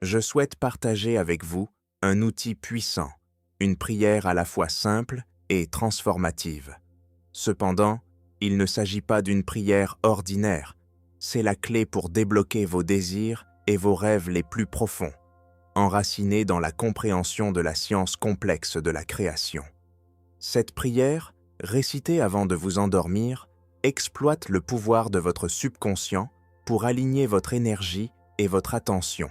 Je souhaite partager avec vous un outil puissant, une prière à la fois simple et transformative. Cependant, il ne s'agit pas d'une prière ordinaire, c'est la clé pour débloquer vos désirs et vos rêves les plus profonds, enracinés dans la compréhension de la science complexe de la création. Cette prière, récitée avant de vous endormir, exploite le pouvoir de votre subconscient pour aligner votre énergie et votre attention,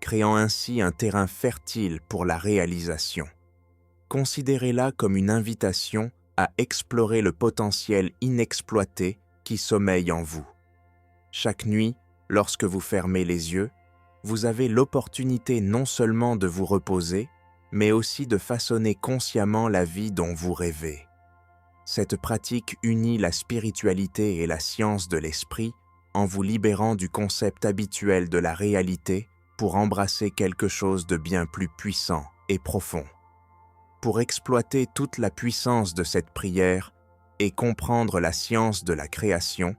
créant ainsi un terrain fertile pour la réalisation. Considérez-la comme une invitation à explorer le potentiel inexploité qui sommeille en vous. Chaque nuit, lorsque vous fermez les yeux, vous avez l'opportunité non seulement de vous reposer, mais aussi de façonner consciemment la vie dont vous rêvez. Cette pratique unit la spiritualité et la science de l'esprit en vous libérant du concept habituel de la réalité pour embrasser quelque chose de bien plus puissant et profond. Pour exploiter toute la puissance de cette prière et comprendre la science de la création,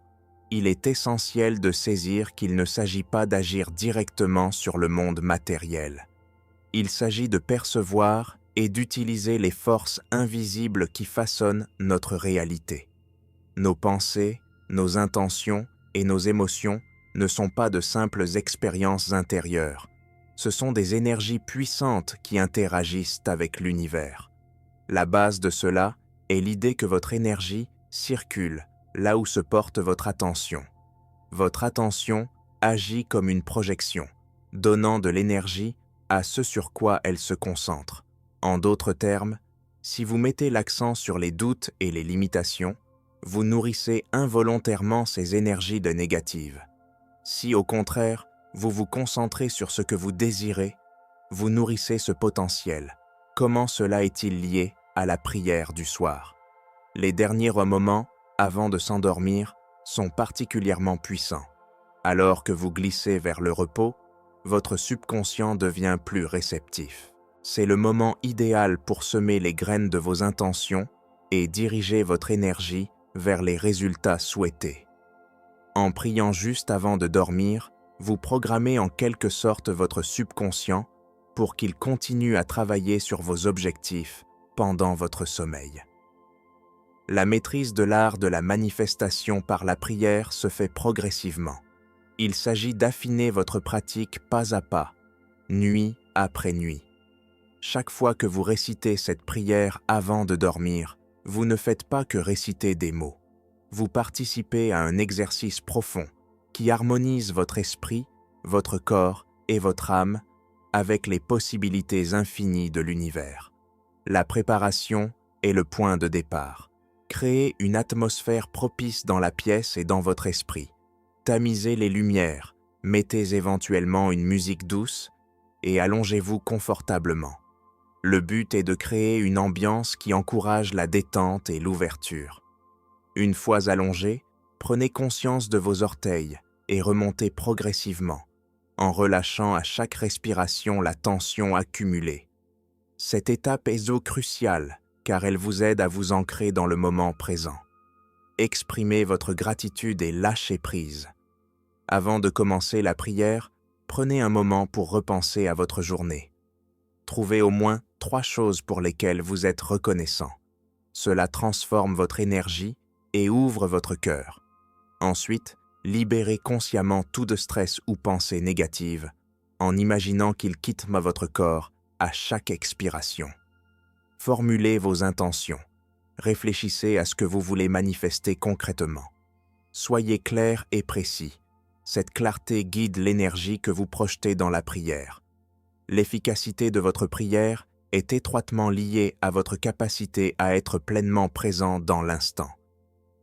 il est essentiel de saisir qu'il ne s'agit pas d'agir directement sur le monde matériel. Il s'agit de percevoir et d'utiliser les forces invisibles qui façonnent notre réalité. Nos pensées, nos intentions et nos émotions ne sont pas de simples expériences intérieures. Ce sont des énergies puissantes qui interagissent avec l'univers. La base de cela est l'idée que votre énergie circule là où se porte votre attention. Votre attention agit comme une projection, donnant de l'énergie à ce sur quoi elle se concentre. En d'autres termes, si vous mettez l'accent sur les doutes et les limitations, vous nourrissez involontairement ces énergies de négatives. Si au contraire, vous vous concentrez sur ce que vous désirez, vous nourrissez ce potentiel. Comment cela est-il lié à la prière du soir? Les derniers moments, avant de s'endormir, sont particulièrement puissants. Alors que vous glissez vers le repos, votre subconscient devient plus réceptif. C'est le moment idéal pour semer les graines de vos intentions et diriger votre énergie vers les résultats souhaités. En priant juste avant de dormir, vous programmez en quelque sorte votre subconscient pour qu'il continue à travailler sur vos objectifs pendant votre sommeil. La maîtrise de l'art de la manifestation par la prière se fait progressivement. Il s'agit d'affiner votre pratique pas à pas, nuit après nuit. Chaque fois que vous récitez cette prière avant de dormir, vous ne faites pas que réciter des mots. Vous participez à un exercice profond qui harmonise votre esprit, votre corps et votre âme avec les possibilités infinies de l'univers. La préparation est le point de départ. Créez une atmosphère propice dans la pièce et dans votre esprit. Tamisez les lumières, mettez éventuellement une musique douce et allongez-vous confortablement. Le but est de créer une ambiance qui encourage la détente et l'ouverture. Une fois allongé, prenez conscience de vos orteils et remontez progressivement, en relâchant à chaque respiration la tension accumulée. Cette étape est cruciale car elle vous aide à vous ancrer dans le moment présent. Exprimez votre gratitude et lâchez prise. Avant de commencer la prière, prenez un moment pour repenser à votre journée. Trouvez au moins 3 choses pour lesquelles vous êtes reconnaissant. Cela transforme votre énergie et ouvre votre cœur. Ensuite, libérez consciemment tout de stress ou pensée négative en imaginant qu'il quitte votre corps à chaque expiration. Formulez vos intentions. Réfléchissez à ce que vous voulez manifester concrètement. Soyez clair et précis. Cette clarté guide l'énergie que vous projetez dans la prière. L'efficacité de votre prière est étroitement liée à votre capacité à être pleinement présent dans l'instant.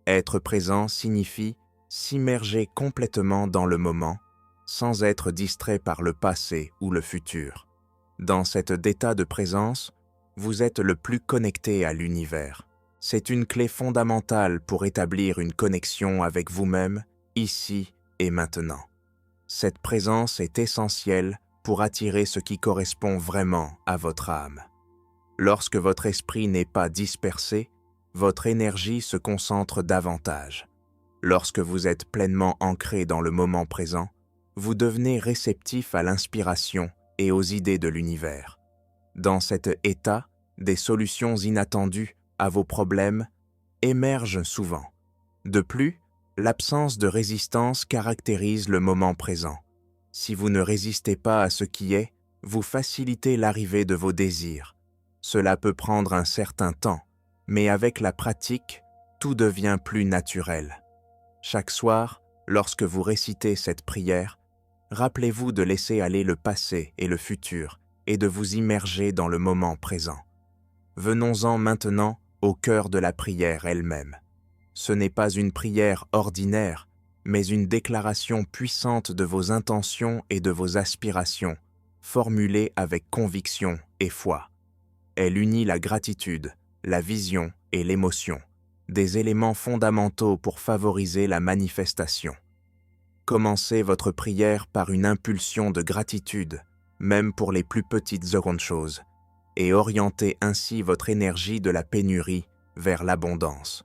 Être présent signifie s'immerger complètement dans le moment, sans être distrait par le passé ou le futur. Dans cet état de présence, vous êtes le plus connecté à l'univers. C'est une clé fondamentale pour établir une connexion avec vous-même, ici et maintenant. Cette présence est essentielle pour attirer ce qui correspond vraiment à votre âme. Lorsque votre esprit n'est pas dispersé, votre énergie se concentre davantage. Lorsque vous êtes pleinement ancré dans le moment présent, vous devenez réceptif à l'inspiration et aux idées de l'univers. Dans cet état, des solutions inattendues à vos problèmes émergent souvent. De plus, l'absence de résistance caractérise le moment présent. Si vous ne résistez pas à ce qui est, vous facilitez l'arrivée de vos désirs. Cela peut prendre un certain temps, mais avec la pratique, tout devient plus naturel. Chaque soir, lorsque vous récitez cette prière, rappelez-vous de laisser aller le passé et le futur et de vous immerger dans le moment présent. Venons-en maintenant au cœur de la prière elle-même. Ce n'est pas une prière ordinaire, mais une déclaration puissante de vos intentions et de vos aspirations, formulée avec conviction et foi. Elle unit la gratitude, la vision et l'émotion, des éléments fondamentaux pour favoriser la manifestation. Commencez votre prière par une impulsion de gratitude, même pour les plus petites secondes choses, et orientez ainsi votre énergie de la pénurie vers l'abondance.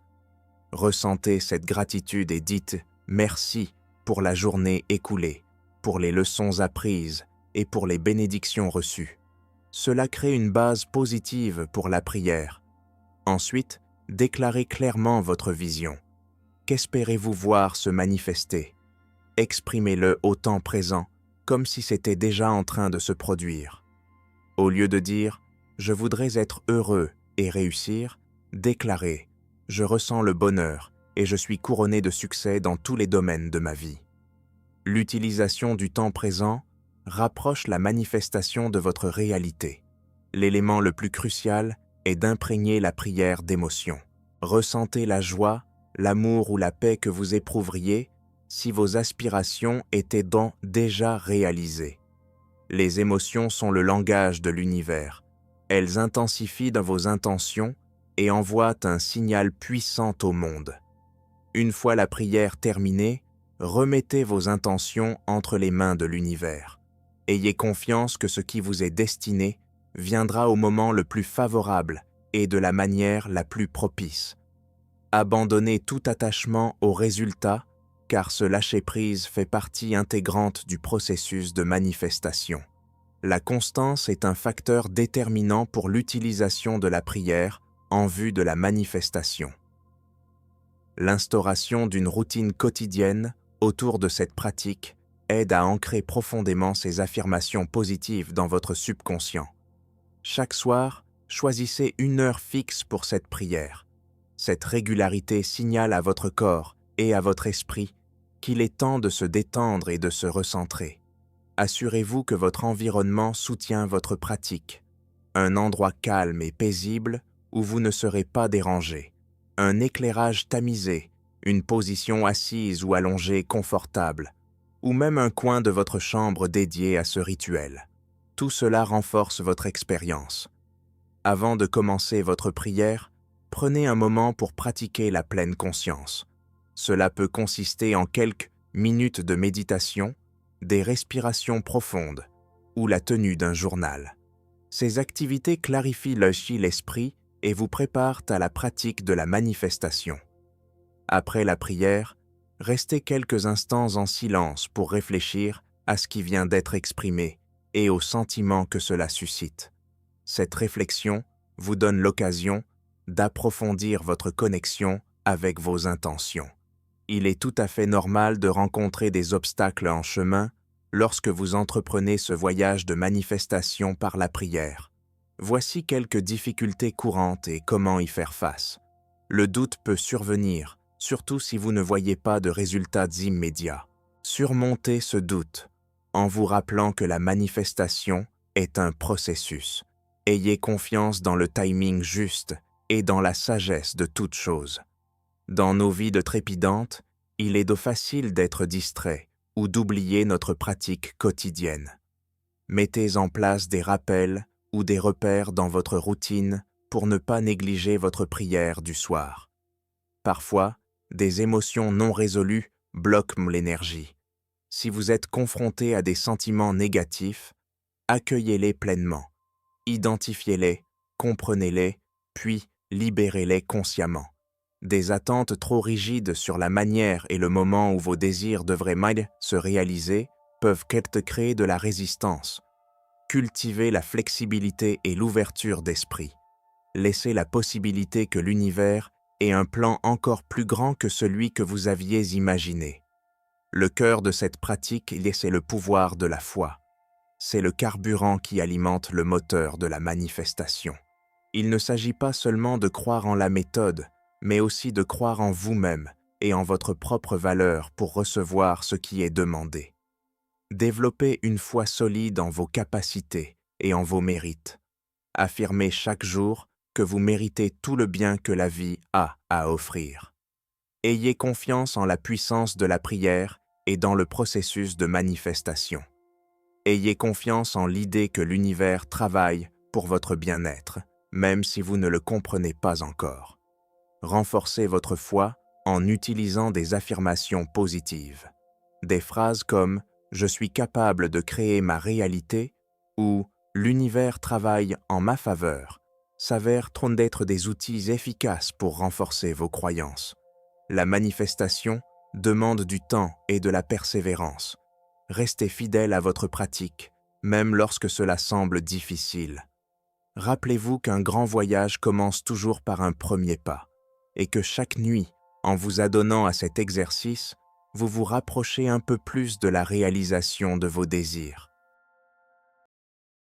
Ressentez cette gratitude et dites « merci » pour la journée écoulée, pour les leçons apprises et pour les bénédictions reçues. Cela crée une base positive pour la prière. Ensuite, déclarez clairement votre vision. Qu'espérez-vous voir se manifester? Exprimez-le au temps présent, comme si c'était déjà en train de se produire. Au lieu de dire « je voudrais être heureux et réussir », déclarez « je ressens le bonheur et je suis couronné de succès dans tous les domaines de ma vie ». L'utilisation du temps présent rapproche la manifestation de votre réalité. L'élément le plus crucial est d'imprégner la prière d'émotion. Ressentez la joie, l'amour ou la paix que vous éprouveriez si vos aspirations étaient donc déjà réalisées. Les émotions sont le langage de l'univers. Elles intensifient dans vos intentions et envoient un signal puissant au monde. Une fois la prière terminée, remettez vos intentions entre les mains de l'univers. Ayez confiance que ce qui vous est destiné viendra au moment le plus favorable et de la manière la plus propice. Abandonnez tout attachement au résultat, car ce lâcher-prise fait partie intégrante du processus de manifestation. La constance est un facteur déterminant pour l'utilisation de la prière en vue de la manifestation. L'instauration d'une routine quotidienne autour de cette pratique aide à ancrer profondément ces affirmations positives dans votre subconscient. Chaque soir, choisissez une heure fixe pour cette prière. Cette régularité signale à votre corps et à votre esprit qu'il est temps de se détendre et de se recentrer. Assurez-vous que votre environnement soutient votre pratique. Un endroit calme et paisible où vous ne serez pas dérangé. Un éclairage tamisé, une position assise ou allongée confortable, ou même un coin de votre chambre dédié à ce rituel. Tout cela renforce votre expérience. Avant de commencer votre prière, prenez un moment pour pratiquer la pleine conscience. Cela peut consister en quelques minutes de méditation, des respirations profondes ou la tenue d'un journal. Ces activités clarifient l'esprit et vous préparent à la pratique de la manifestation. Après la prière, restez quelques instants en silence pour réfléchir à ce qui vient d'être exprimé et aux sentiments que cela suscite. Cette réflexion vous donne l'occasion d'approfondir votre connexion avec vos intentions. Il est tout à fait normal de rencontrer des obstacles en chemin lorsque vous entreprenez ce voyage de manifestation par la prière. Voici quelques difficultés courantes et comment y faire face. Le doute peut survenir, surtout si vous ne voyez pas de résultats immédiats. Surmontez ce doute en vous rappelant que la manifestation est un processus. Ayez confiance dans le timing juste et dans la sagesse de toute chose. Dans nos vies de trépidantes, il est facile d'être distrait ou d'oublier notre pratique quotidienne. Mettez en place des rappels ou des repères dans votre routine pour ne pas négliger votre prière du soir. Parfois, des émotions non résolues bloquent l'énergie. Si vous êtes confronté à des sentiments négatifs, accueillez-les pleinement, identifiez-les, comprenez-les, puis libérez-les consciemment. Des attentes trop rigides sur la manière et le moment où vos désirs devraient se réaliser peuvent créer de la résistance. Cultivez la flexibilité et l'ouverture d'esprit. Laissez la possibilité que l'univers ait un plan encore plus grand que celui que vous aviez imaginé. Le cœur de cette pratique, c'est le pouvoir de la foi. C'est le carburant qui alimente le moteur de la manifestation. Il ne s'agit pas seulement de croire en la méthode, mais aussi de croire en vous-même et en votre propre valeur pour recevoir ce qui est demandé. Développez une foi solide en vos capacités et en vos mérites. Affirmez chaque jour que vous méritez tout le bien que la vie a à offrir. Ayez confiance en la puissance de la prière et dans le processus de manifestation. Ayez confiance en l'idée que l'univers travaille pour votre bien-être, même si vous ne le comprenez pas encore. Renforcez votre foi en utilisant des affirmations positives. Des phrases comme « Je suis capable de créer ma réalité » ou « L'univers travaille en ma faveur » s'avèrent d'être des outils efficaces pour renforcer vos croyances. La manifestation demande du temps et de la persévérance. Restez fidèle à votre pratique, même lorsque cela semble difficile. Rappelez-vous qu'un grand voyage commence toujours par un premier pas, et que chaque nuit, en vous adonnant à cet exercice, vous vous rapprochez un peu plus de la réalisation de vos désirs.